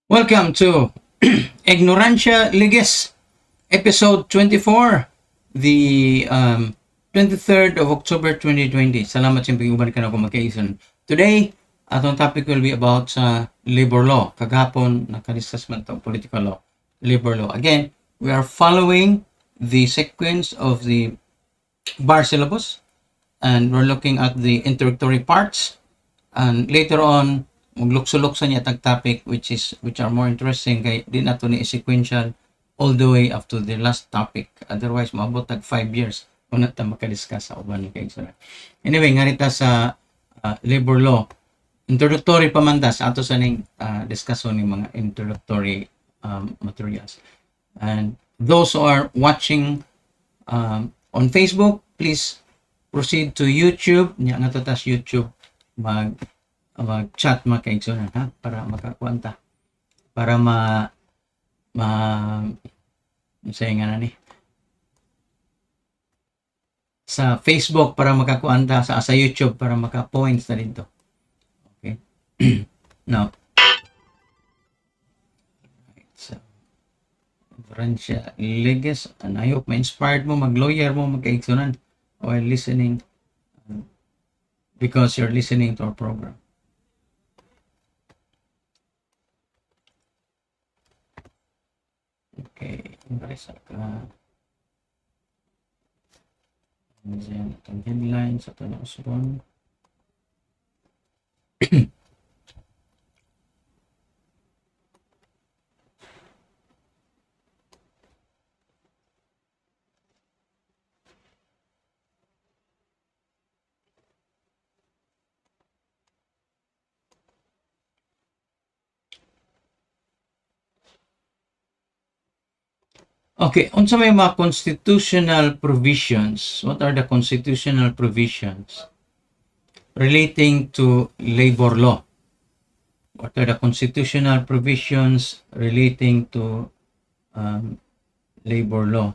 Welcome to Ignorantia Legis, episode 24, the 23rd of October 2020. Salamat sa pag-uban ka na ako magkaison. Today, atong topic will be about labor law. Kagapon, nakadiscuss man ito, political law, labor law. Again, we are following the sequence of the bar syllabus, and we're looking at the introductory parts, and later on, maglukso-lukso niya tag topic which are more interesting kay di na to ni sequential all the way up to the last topic. Otherwise maabot tag 5 years kung nata makadiscuss sa uban ni kay sir. Anyway, ngarita sa labor law introductory pa man ta sa ato sa ning discussion ni mga introductory materials. And those who are watching on Facebook, please proceed to YouTube. Nya nga to tas YouTube mag-chat mga kaigsunan ha para makakuanta para say nga na ni sa Facebook para makakuanta sa YouTube para maka-points na dito. Okay. Now, so Ignorantia Legis, and I hope ma-inspired mo, mag-lawyer mo, magkaigsunan while listening because you're listening to our program. Okay, embrace ka. Diyan itong headline sa tanong usapon. Okay, unsa may mga constitutional provisions? What are the constitutional provisions relating to labor law? What are the constitutional provisions relating to labor law?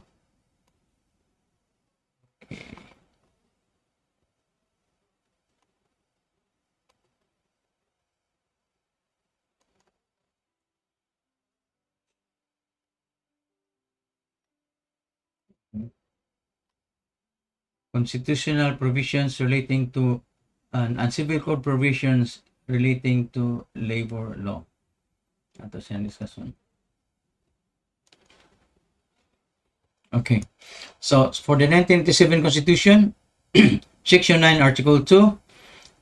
Okay. Constitutional provisions relating to and civil code provisions relating to labor law. Ato siyang discussion. Okay. So, for the 1987 Constitution, Section 9, Article 2,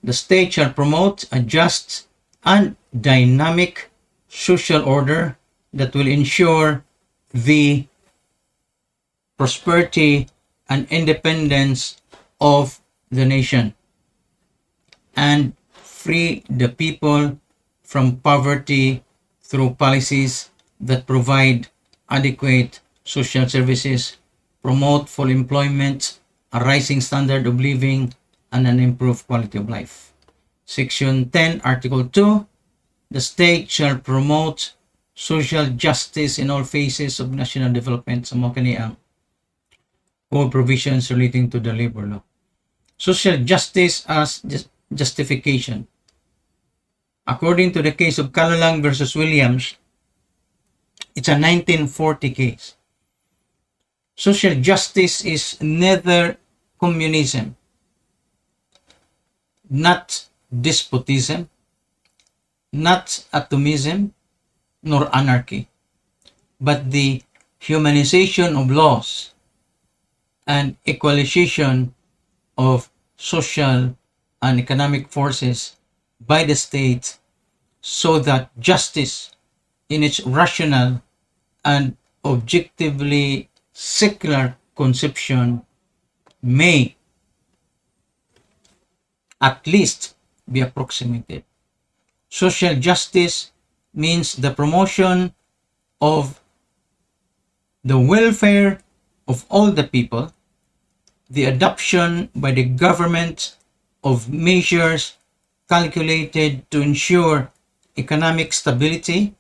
the state shall promote a just and dynamic social order that will ensure the prosperity and independence of the nation and free the people from poverty through policies that provide adequate social services, promote full employment, a rising standard of living, and an improved quality of life. Section 10, Article 2, the state shall promote social justice in all phases of national development. Sa mga kaniyang all provisions relating to the labor law. Social justice as justification. According to the case of Calalang versus Williams, it's a 1940 case. Social justice is neither communism, not despotism, not atomism, nor anarchy, but the humanization of laws and equalization of social and economic forces by the state so that justice in its rational and objectively secular conception may at least be approximated. Social justice means the promotion of the welfare of all the people, the adoption by the government of measures calculated to ensure economic stability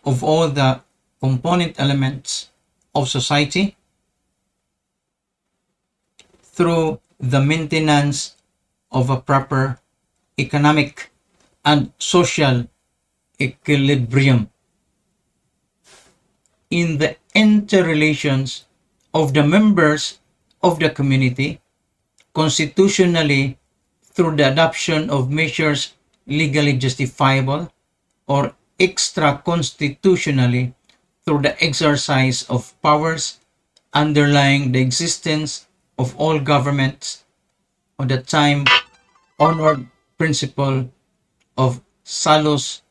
of all the component elements of society through the maintenance of a proper economic and social equilibrium in the interrelations of the members of the community constitutionally through the adoption of measures legally justifiable or extra-constitutionally through the exercise of powers underlying the existence of all governments on the time-honored principle of salus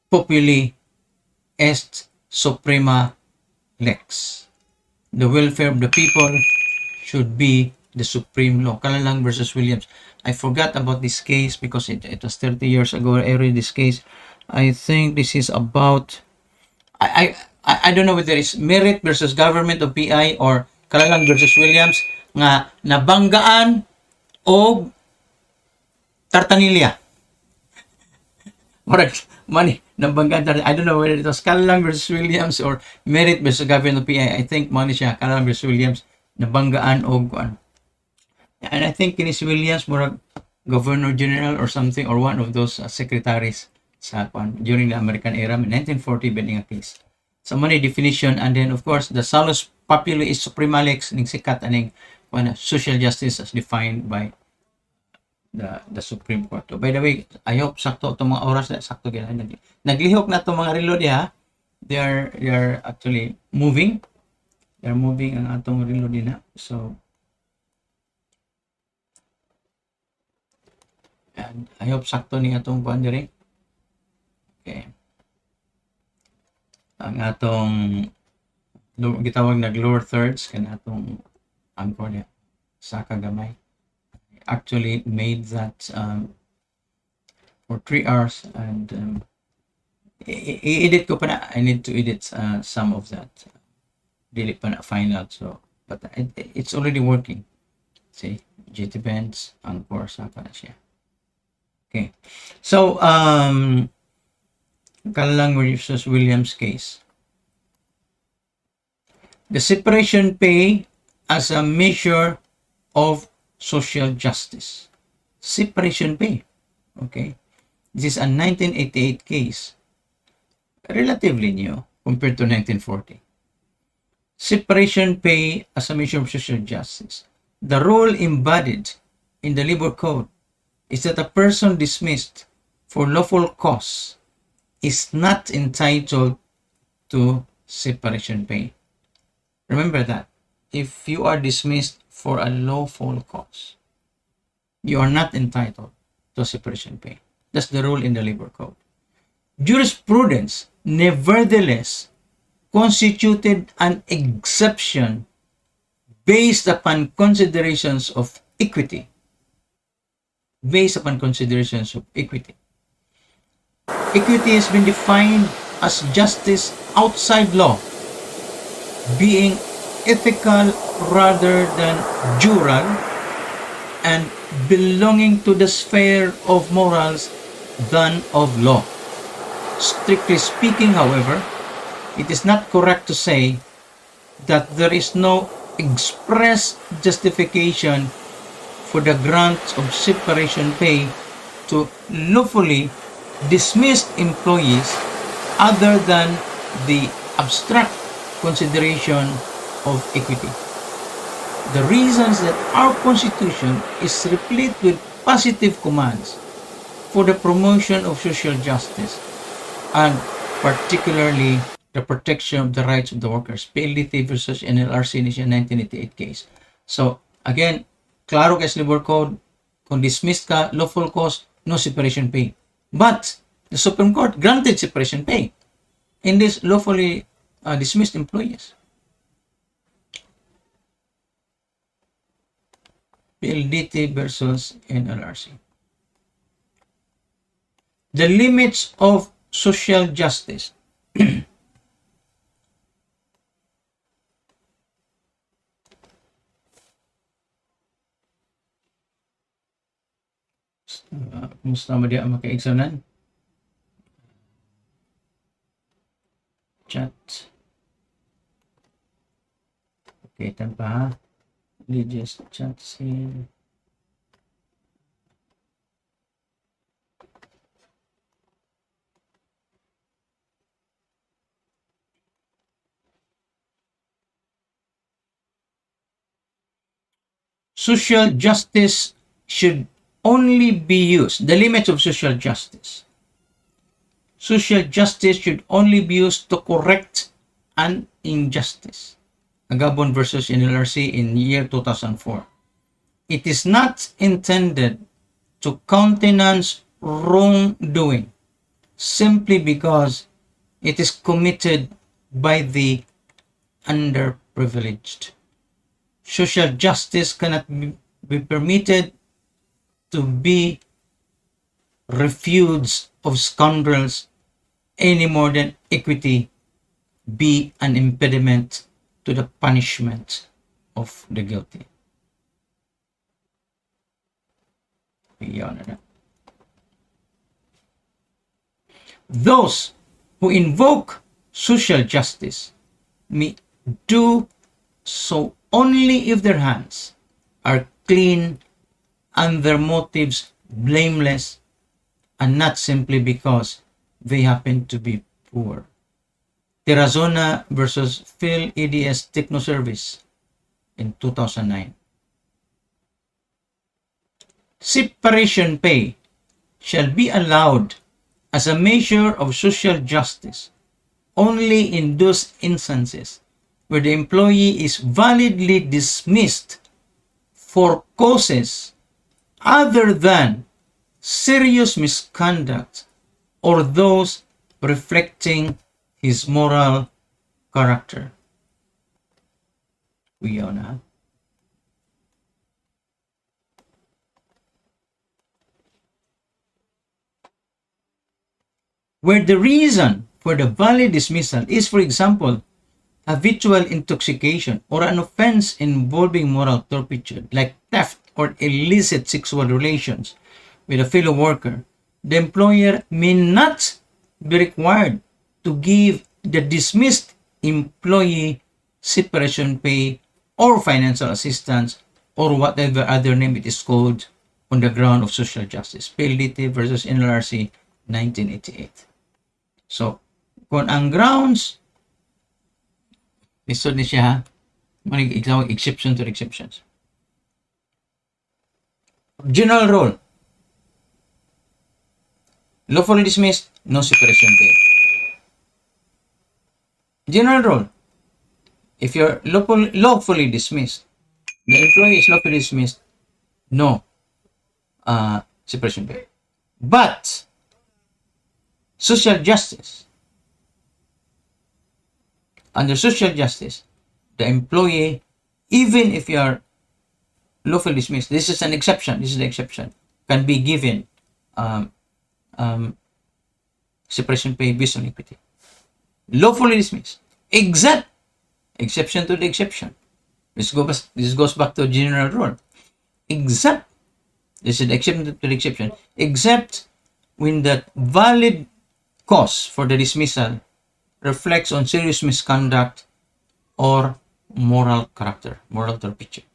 populi est suprema lex. The welfare of the people should be the supreme law. Kalalang versus Williams. I forgot about this case because it was 30 years ago I read this case. I think this is about I don't know whether it's Merit versus Government of PI or Kalalang versus Williams nga nabanggaan o tartanilya. Correct. Money. Nabanggaan. I don't know whether it was Kalalang versus Williams or Merit versus Government of PI. I think money siya. Kalalang versus Williams. Nabanggaan o kuan. And I think kinis Williams murag Governor General or something or one of those secretaries sa kuan during the American era 1940 bening a case. So money definition and then of course the salus populi is suprema lex ning sikat aning social justice as defined by the Supreme Court. So, by the way, I hope sakto itong mga oras na sakto gina. Naglihok na itong mga relo diha. They are actually moving. They are moving ang atong relo din ha. So and I hope sakto ni atong kuan diri. Okay. Ang atong gitawag nag lower thirds kan atong angkor niya sa kagamay. Actually made that for 3 hours and i-edit ko pa na. I need to edit some of that. Dili pa na final so but it's already working. See, GT bands angkor sa pa na siya. Okay. So Kalalang versus Williams case. The separation pay as a measure of social justice. Separation pay. Okay. This is a 1988 case. Relatively new compared to 1940. Separation pay as a measure of social justice. The rule embodied in the labor code is that a person dismissed for lawful cause is not entitled to separation pay. Remember that. If you are dismissed for a lawful cause, you are not entitled to separation pay. That's the rule in the labor code. Jurisprudence, nevertheless, constituted an exception based upon considerations of equity. Based upon considerations of equity. Equity has been defined as justice outside law, being ethical rather than jural, and belonging to the sphere of morals than of law. Strictly speaking, however, it is not correct to say that there is no express justification for the grant of separation pay to lawfully dismissed employees other than the abstract consideration of equity. The reasons that our Constitution is replete with positive commands for the promotion of social justice and particularly the protection of the rights of the workers. PLDT versus NLRC ni siya 1988 case. So, again, klaro kay sa labor code, kung dismissed ka, lawful cause, no separation pay. But, the Supreme Court granted separation pay in these lawfully dismissed employees. PLDT versus NLRC. The limits of social justice. Kumusta mo diya maka-examnan? Chat. Okay, tanpa ha. Legis chat scene. social justice should only be used, the limits of social justice. Social justice should only be used to correct an injustice. Agabon versus NLRC in year 2004. It is not intended to countenance wrongdoing simply because it is committed by the underprivileged. Social justice cannot be permitted to be refuge of scoundrels any more than equity be an impediment to the punishment of the guilty. Those who invoke social justice may do so only if their hands are clean and their motives blameless, and not simply because they happen to be poor. Terrazona versus Phil EDS Technoservice in 2009. Separation pay shall be allowed as a measure of social justice only in those instances where the employee is validly dismissed for causes other than serious misconduct or those reflecting his moral character. Where the reason for the valid dismissal is, for example, habitual intoxication or an offense involving moral turpitude like theft or illicit sexual relations with a fellow worker, the employer may not be required to give the dismissed employee separation pay or financial assistance or whatever other name it is called on the ground of social justice. PLDT versus NLRC 1988. So, kung ang grounds, lisod ni siya ha, mag-example exception to exceptions. General rule. Lawfully dismissed, no separation pay. General rule. If you're lawfully dismissed, the employee is lawfully dismissed, no separation pay. But social justice. Under social justice, the employee, even if you are lawfully dismissed, this is an exception, this is the exception, can be given separation pay based on equity. Lawfully dismissed, except exception to the exception. This goes back to general rule. Except, this is the exception to the exception, except when the valid cause for the dismissal reflects on serious misconduct or moral character, moral turpitude.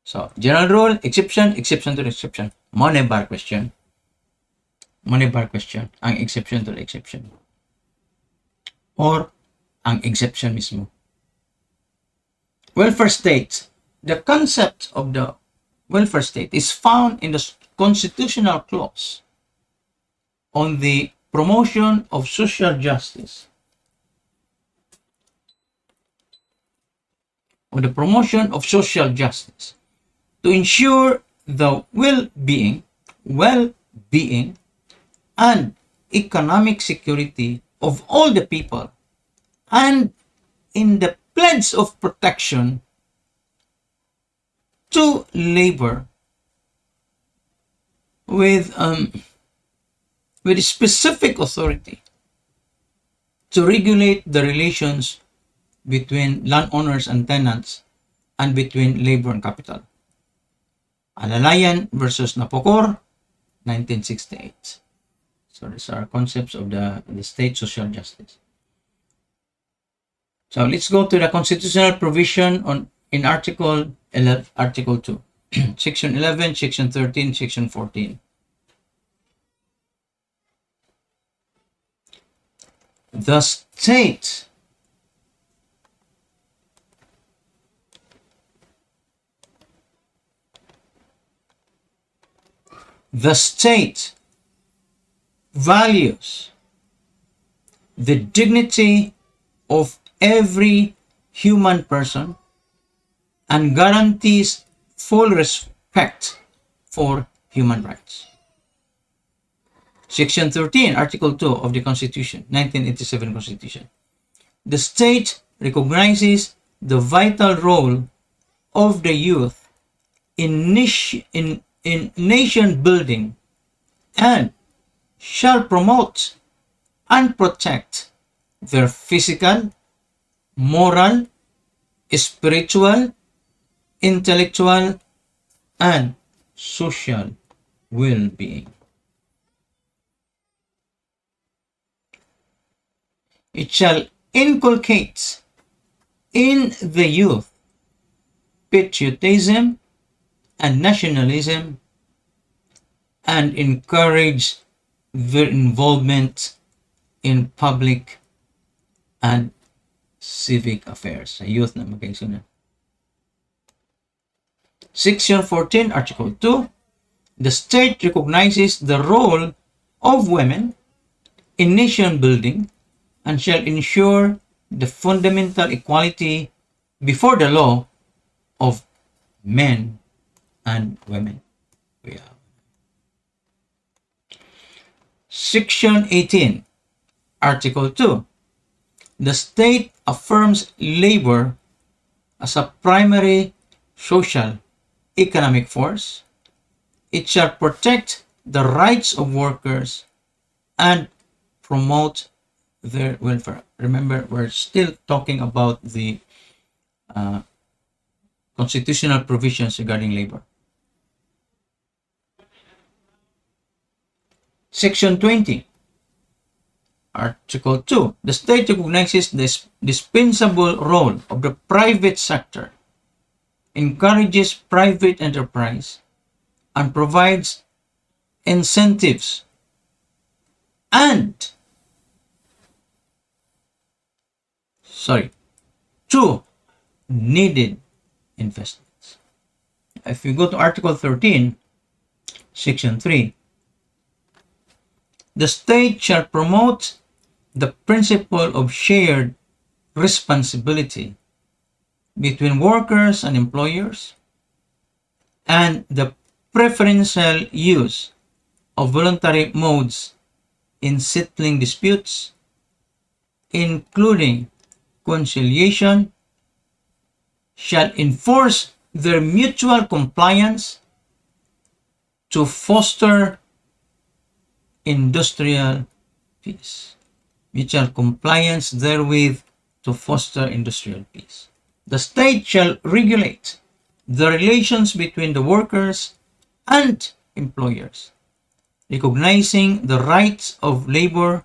So, general rule, exception to the exception. Money bar question, ang exception to the exception. Or, ang exception mismo. Welfare state. The concept of the welfare state is found in the constitutional clause on the promotion of social justice. On the promotion of social justice to ensure the well-being and economic security of all the people, and in the pledge of protection to labor with specific authority to regulate the relations between landowners and tenants and between labor and capital. Alalayan versus Napocor, 1968. So these are concepts of the state social justice. So let's go to the constitutional provision in Article 11, Article 2, Section 11, Section 13, Section 14. The state The state values the dignity of every human person and guarantees full respect for human rights. Section 13, Article 2 of the Constitution, 1987 Constitution. The state recognizes the vital role of the youth in nation building and shall promote and protect their physical, moral, spiritual, intellectual, and social well-being. It shall inculcate in the youth patriotism and nationalism and encourage their involvement in public and civic affairs. Sa youth na magkaisunan. Section 14, Article 2. The state recognizes the role of women in nation building and shall ensure the fundamental equality before the law of men and women. Section 18, Article 2. The state affirms labor as a primary social economic force. It shall protect the rights of workers and promote their welfare. Remember, we're still talking about the constitutional provisions regarding labor. Section 20, Article 2. The state recognizes the dispensable role of the private sector, encourages private enterprise, and provides incentives to needed investments. If you go to Article 13, Section 3, the state shall promote the principle of shared responsibility between workers and employers and the preferential use of voluntary modes in settling disputes, including conciliation, shall enforce their mutual compliance to foster industrial peace. Mutual compliance therewith to foster industrial peace. The state shall regulate the relations between the workers and employers, recognizing the rights of labor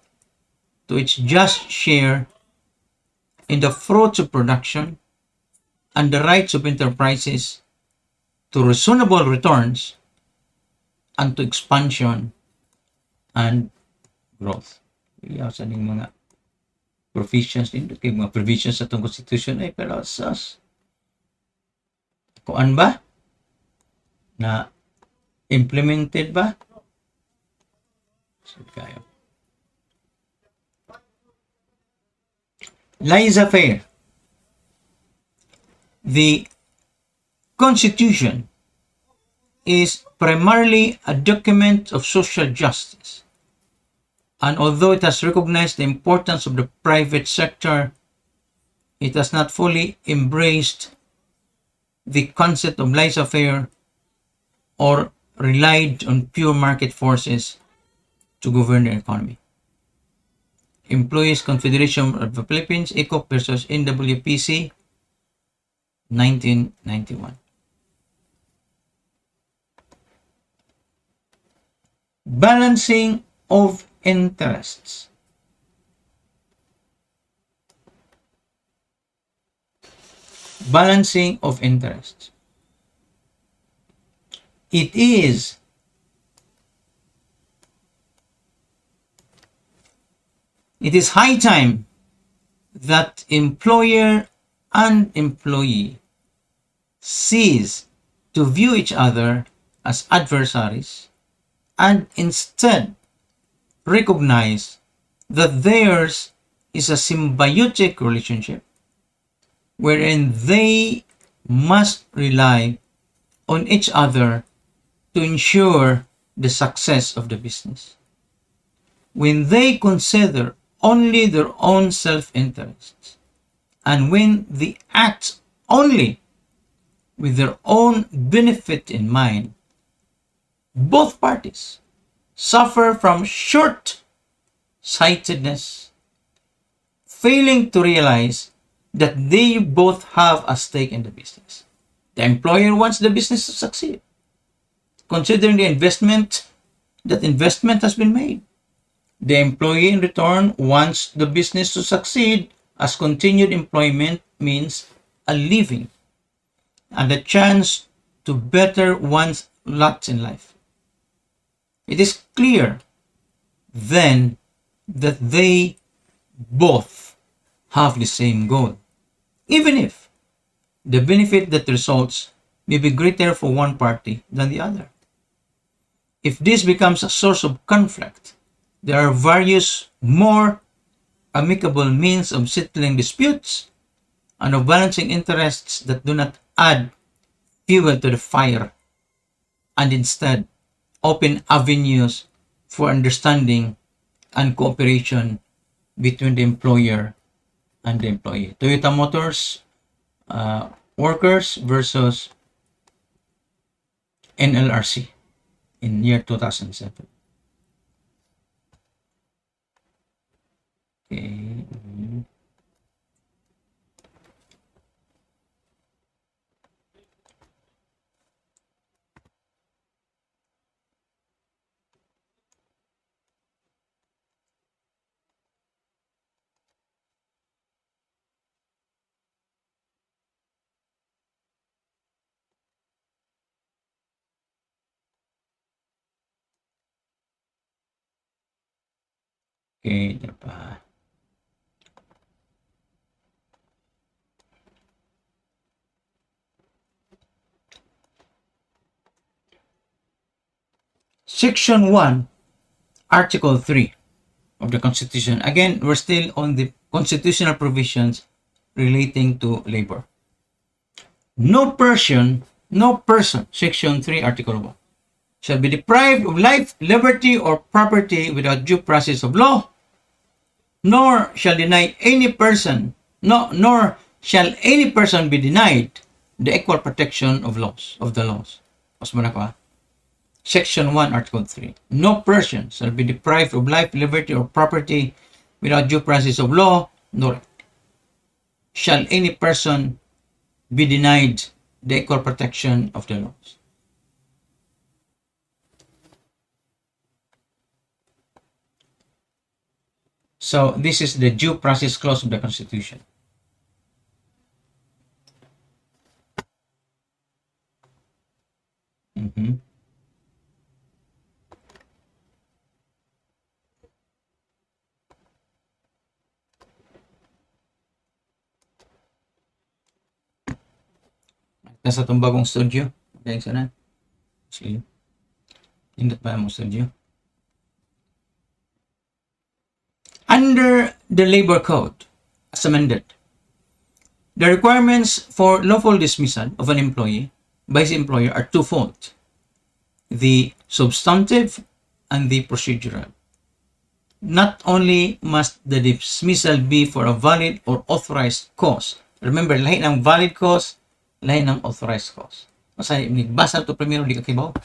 to its just share in the fruits of production and the rights of enterprises to reasonable returns and to expansion and growth. Iyaw sa ning mga provisions din, kay mga provisions sa itong constitution ay pero sas kuan ba na implemented ba? So, kayo. Laissez-faire. The Constitution is primarily a document of social justice, and although it has recognized the importance of the private sector, it has not fully embraced the concept of laissez-faire or relied on pure market forces to govern the economy. Employees Confederation of the Philippines, ECOP versus NWPC, 1991. Balancing of interests. Balancing of interests. It is high time that employer and employee cease to view each other as adversaries and instead recognize that theirs is a symbiotic relationship wherein they must rely on each other to ensure the success of the business. When they consider only their own self-interests, and when they act only with their own benefit in mind, both parties suffer from short-sightedness, failing to realize that they both have a stake in the business. The employer wants the business to succeed, considering the investment has been made. The employee in return wants the business to succeed, as continued employment means a living and a chance to better one's lot in life. It is clear then that they both have the same goal, even if the benefit that results may be greater for one party than the other. If this becomes a source of conflict, there are various more amicable means of settling disputes and of balancing interests that do not add fuel to the fire and instead open avenues for understanding and cooperation between the employer and the employee. Toyota Motors workers versus NLRC in year 2007. Okay. Okay, ito pa. Section 1, Article 3 of the Constitution. Again, we're still on the constitutional provisions relating to labor. No person, Section 3, Article 1, shall be deprived of life, liberty, or property without due process of law, nor shall any person be denied the equal protection of the laws. Mas muna ko. Section 1, Article 3. No person shall be deprived of life, liberty, or property without due process of law, nor shall any person be denied the equal protection of the laws. So this is the due process clause of the Constitution. Nasa itong bagong studio. Okay, sana. Sige. Indot pa yung studio. Under the Labor Code, as amended, the requirements for lawful dismissal of an employee by his employer are twofold: the substantive and the procedural. Not only must the dismissal be for a valid or authorized cause. Remember, lahi ng valid cause, lahi ng authorized cause. Kasi nagbasa ito primero, di ka kibaw.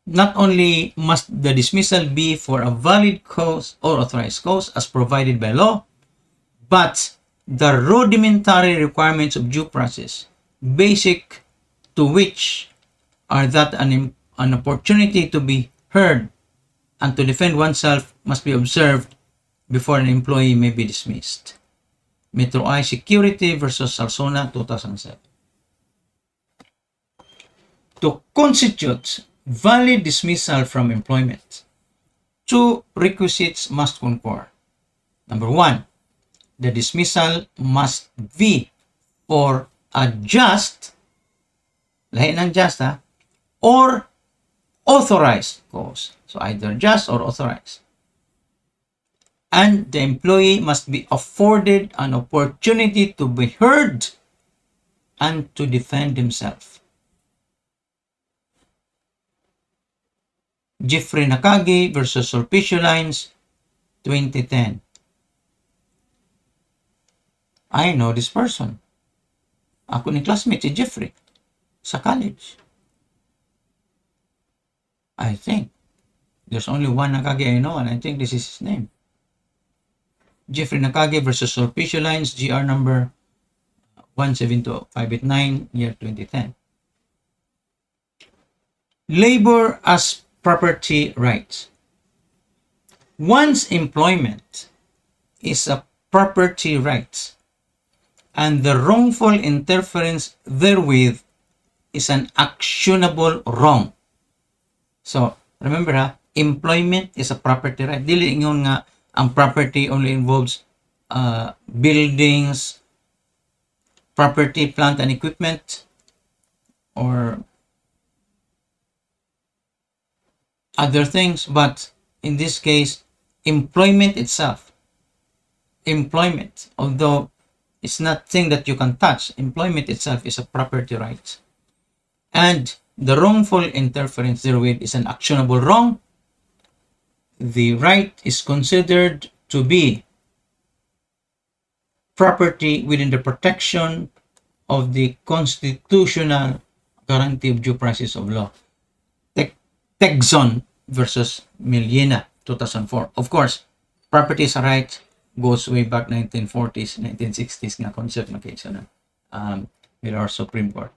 Not only must the dismissal be for a valid cause or authorized cause as provided by law, but the rudimentary requirements of due process, basic to which are that an opportunity to be heard and to defend oneself must be observed before an employee may be dismissed. Metro I Security versus Salsona, 2007. To constitute valid dismissal from employment, two requisites must concur. Number one, the dismissal must be for a just, lahi ng just or authorized cause. So either just or authorized. And the employee must be afforded an opportunity to be heard and to defend himself. Jeffrey Nakagi versus Sulpicio Lines, 2010. I know this person. Ako ni classmate si Jeffrey sa college. I think. There's only one Nakagi I know, and I think this is his name. Jeffrey Nakagi versus Sulpicio Lines, GR number 172589, year 2010. Labor as property rights. One's employment is a property right, and the wrongful interference therewith is an actionable wrong. So, remember employment is a property right. Dili ingon nga ang property only involves buildings, property, plant, and equipment, or other things, but in this case, employment itself. Employment, although it's not thing that you can touch, employment itself is a property right. And the wrongful interference therewith is an actionable wrong. The right is considered to be property within the protection of the constitutional guarantee of due process of law. Tegson versus Miliena, 2004. Of course, property is a right goes way back 1940s, 1960s na concept na case na with our Supreme Court.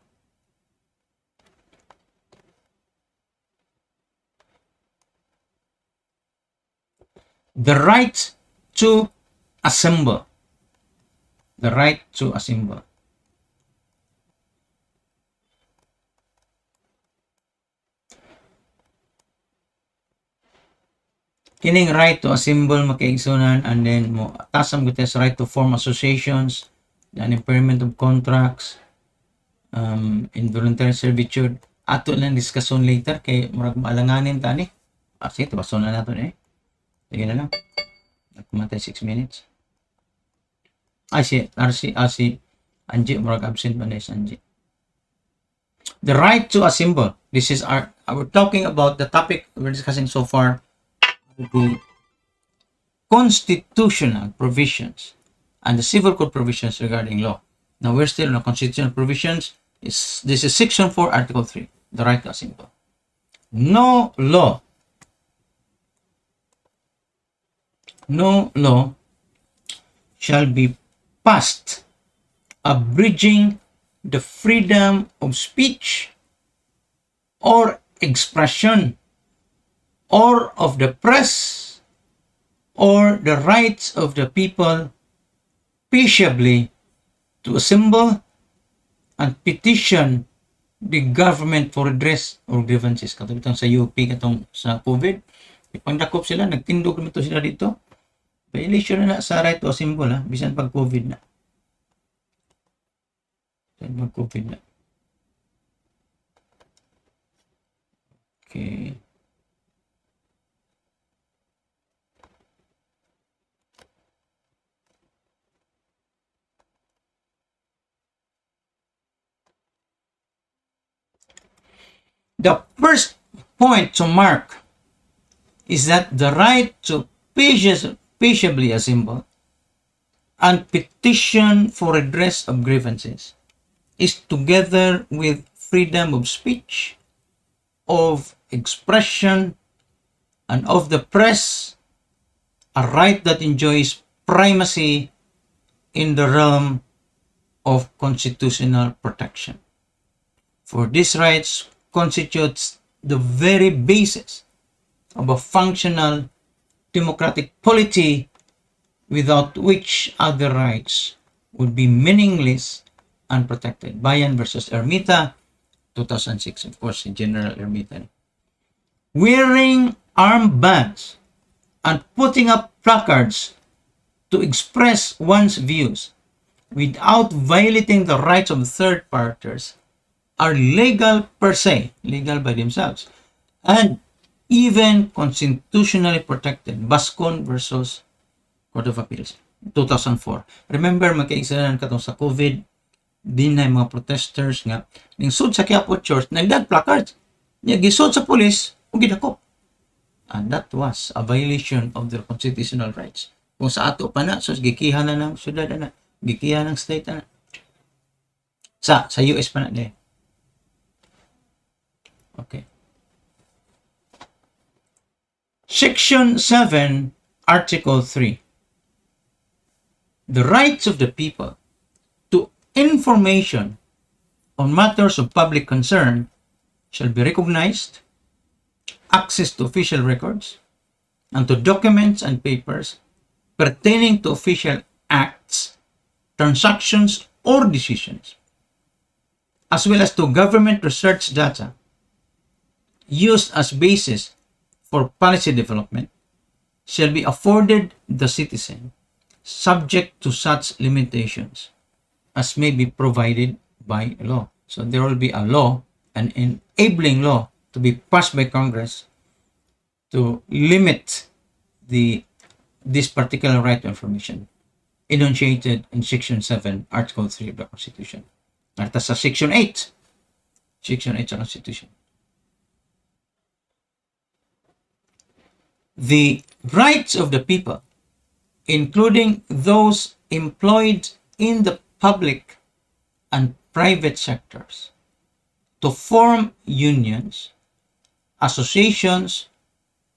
The right to assemble. The right to assemble. Kining right to assemble makaigsunan, and then mo tasam gutes right to form associations, an impairment of contracts, involuntary servitude. Ato lang discussion later kay murag maalanganin tani. Sige, tabason na nato eh. Sige na lang. Nagmatay 6 minutes. Si Angie, murag absent ba na si Angie. The right to assemble. This is we're talking about the topic we're discussing so far. The constitutional provisions and the civil code provisions regarding law. Now we're still on the constitutional provisions. This is section 4, article 3, the right to assemble. No law shall be passed abridging the freedom of speech or expression or of the press, or the rights of the people peaceably to assemble and petition the government for redress or grievances. Katong itong sa UP, katong sa COVID, ipangdakop sila, nagtindog naman to sila dito. Violation na sa right to assemble, bisan pag COVID na. Bisan pag COVID na. Okay. The first point to mark is that the right to peaceably assemble and petition for redress of grievances is together with freedom of speech, of expression, and of the press, a right that enjoys primacy in the realm of constitutional protection. For these rights constitutes the very basis of a functional democratic polity, without which other rights would be meaningless and protected. Bayan versus Ermita, 2006, of course, General Ermita. Wearing armbands and putting up placards to express one's views without violating the rights of third parties are legal per se, legal by themselves, and even constitutionally protected. Bascon versus Court of Appeals, 2004. Remember, magkaisanan katong sa COVID, din na mga protesters nga, ning sud sa Quiapo Church, nagdag placards, niya gisod sa pulis, o gidakop. And that was a violation of their constitutional rights. Kung sa ato pa na, so gikihan na ng syudad na, gikihan ng state na. Sa US pa na din. Okay. Section 7, Article 3. The rights of the people to information on matters of public concern shall be recognized, access to official records, and to documents and papers pertaining to official acts, transactions, or decisions, as well as to government research data used as basis for policy development, shall be afforded the citizen, subject to such limitations as may be provided by law. So there will be a law, an enabling law, to be passed by Congress to limit this particular right to information, enunciated in Section 7, Article 3 of the Constitution. At sa Section 8, Section 8 sa Constitution. The rights of the people, including those employed in the public and private sectors, to form unions, associations,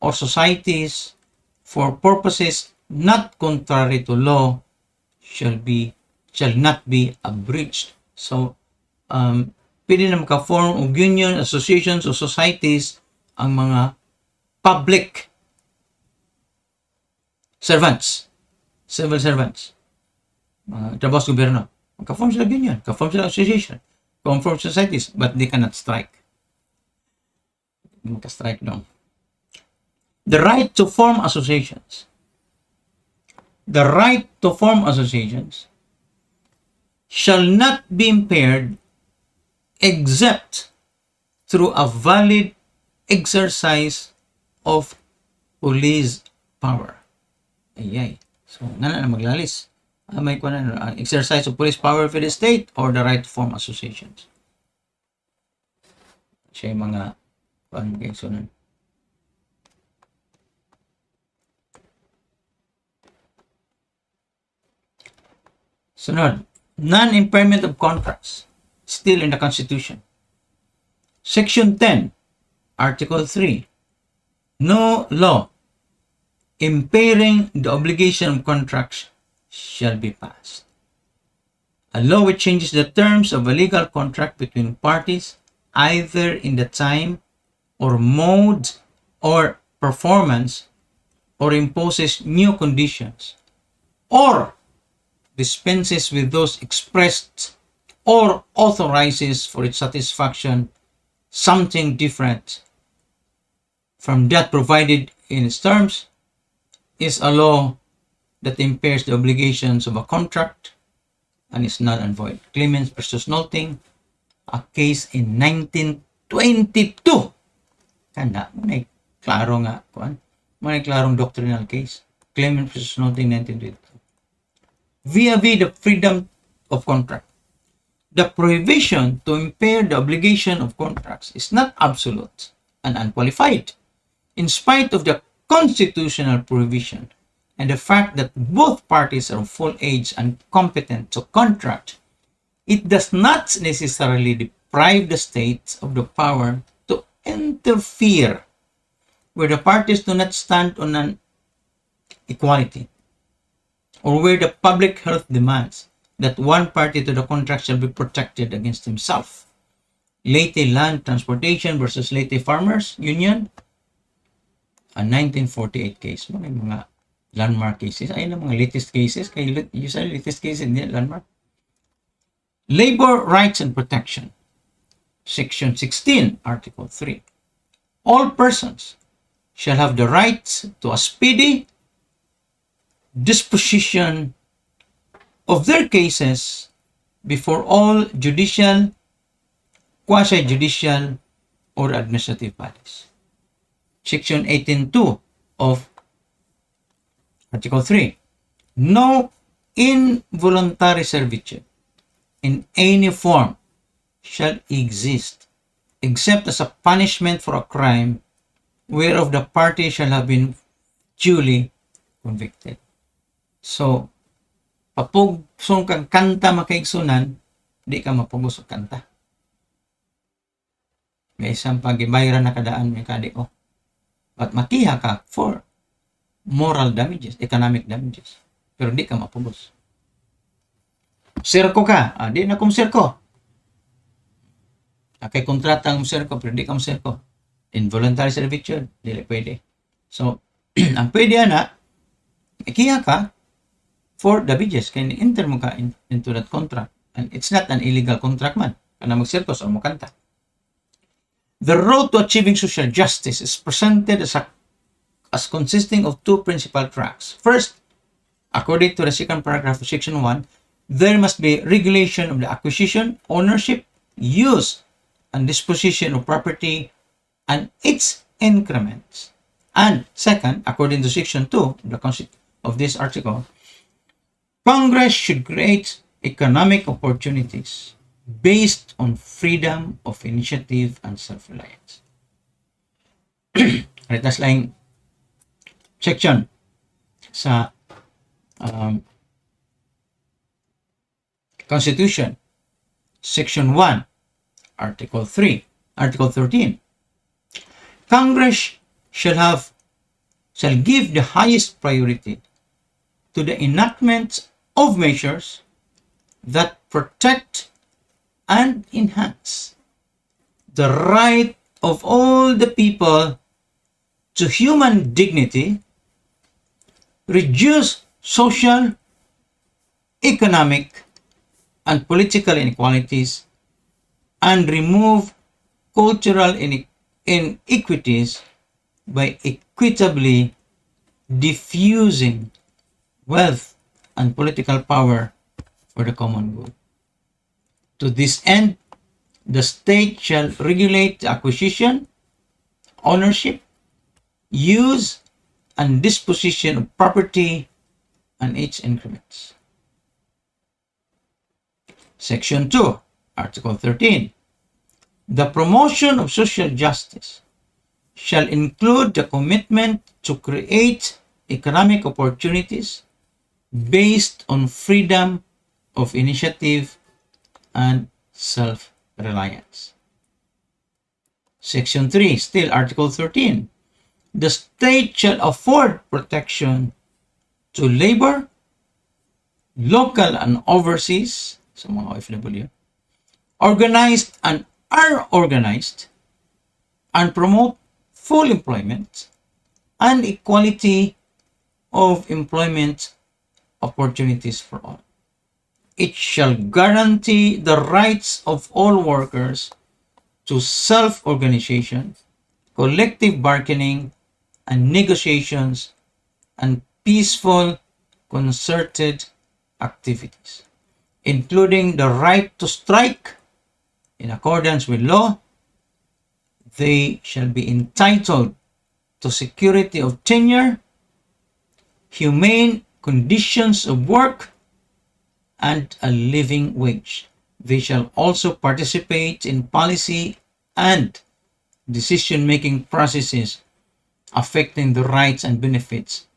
or societies for purposes not contrary to law, shall not be abridged. So, pwede na maka-form of union, associations, or societies ang mga public servants, civil servants, trabaho sa gobyerno. Maka-form sila union, maka-form sila association, maka-form societies, but they cannot strike. Maka-strike doon. The right to form associations. The right to form associations shall not be impaired except through a valid exercise of police power. Ayay. So, nga na maglalis. May ko na exercise of police power for the state or the right to form associations. Siya yung mga sunod. Sunod, non-impairment of contracts, still in the Constitution. Section 10, Article 3. No law impairing the obligation of contracts shall be passed. A law which changes the terms of a legal contract between parties, either in the time or mode or performance, or imposes new conditions, or dispenses with those expressed or authorizes for its satisfaction something different from that provided in its terms, is a law that impairs the obligations of a contract and is null and void. Clemens versus Nolting, a case in 1922. Kanda, may klaro nga, may klarong doctrinal case. Clemens versus Nolting, 1922. Vis-a-vis the freedom of contract. The prohibition to impair the obligation of contracts is not absolute and unqualified. In spite of the constitutional prohibition and the fact that both parties are of full age and competent to contract, it does not necessarily deprive the states of the power to interfere where the parties do not stand on an equality, or where the public health demands that one party to the contract shall be protected against himself. Leyte Land Transportation versus Leyte Farmers Union, a 1948 case. Mga landmark cases. Ayun ang mga latest cases. Usually latest cases, hindi landmark. Labor Rights and Protection. Section 16, Article 3. All persons shall have the rights to a speedy disposition of their cases before all judicial, quasi-judicial, or administrative bodies. Section 18.2 of Article 3. No involuntary servitude in any form shall exist except as a punishment for a crime whereof the party shall have been duly convicted. So, papugsong kang kanta makaigsunan, di ka mapugos og kanta. May isang pagibayran na kadaan may kadi o. At makiha ka for moral damages, economic damages. Pero di ka mapugos. Sirko ka, di na kong sirko. Kay kontrata ang sirko, pero di ka sirko. Involuntary servitude, dili pwede. So, ang pwede na, ikiha ka for damages, kaya enter mo ka into that contract. And it's not an illegal contract man. Kana mag-sirkos o makanta. The road to achieving social justice is presented as consisting of two principal tracks. First, according to the second paragraph of Section 1, there must be regulation of the acquisition, ownership, use, and disposition of property and its increments. And second, according to Section 2 of this article, Congress should create economic opportunities based on freedom of initiative and self-reliance. That's lang section sa Constitution, Section 1, Article 3, Article 13. Congress shall give the highest priority to the enactment of measures that protect and enhance the right of all the people to human dignity, reduce social, economic, and political inequalities, and remove cultural inequities by equitably diffusing wealth and political power for the common good. To this end, the state shall regulate the acquisition, ownership, use, and disposition of property and its increments. Section 2, Article 13. The promotion of social justice shall include the commitment to create economic opportunities based on freedom of initiative and self-reliance. Section 3, still Article 13. The state shall afford protection to labor, local and overseas, sa mga OFW, organized and unorganized, and promote full employment and equality of employment opportunities for all. It shall guarantee the rights of all workers to self-organization, collective bargaining, and negotiations, and peaceful, concerted activities, including the right to strike in accordance with law. They shall be entitled to security of tenure, humane conditions of work, and a living wage. They shall also participate in policy and decision-making processes affecting the rights and benefits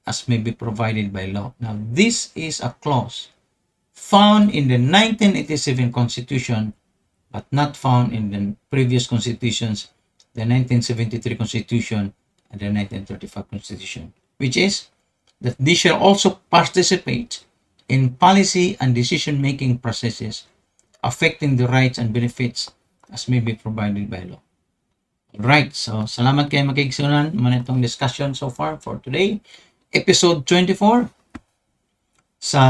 as may be provided by law. Now, this is a clause found in the 1987 Constitution, but not found in the previous constitutions, the 1973 Constitution and the 1935 Constitution, which is that they shall also participate in policy and decision-making processes affecting the rights and benefits as may be provided by law. Alright, so salamat kayo makikisunan man itong discussion so far for today. Episode 24 sa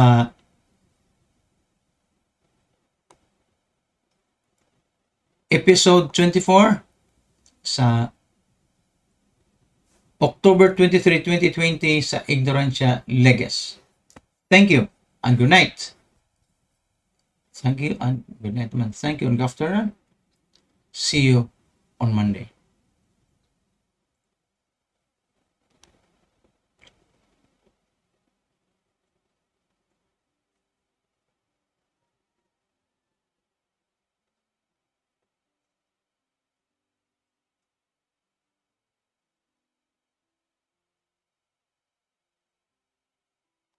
October 23, 2020 sa Ignorantia Legis. Thank you and good night. Thank you and good night, man. Thank you and good afternoon. See you on Monday.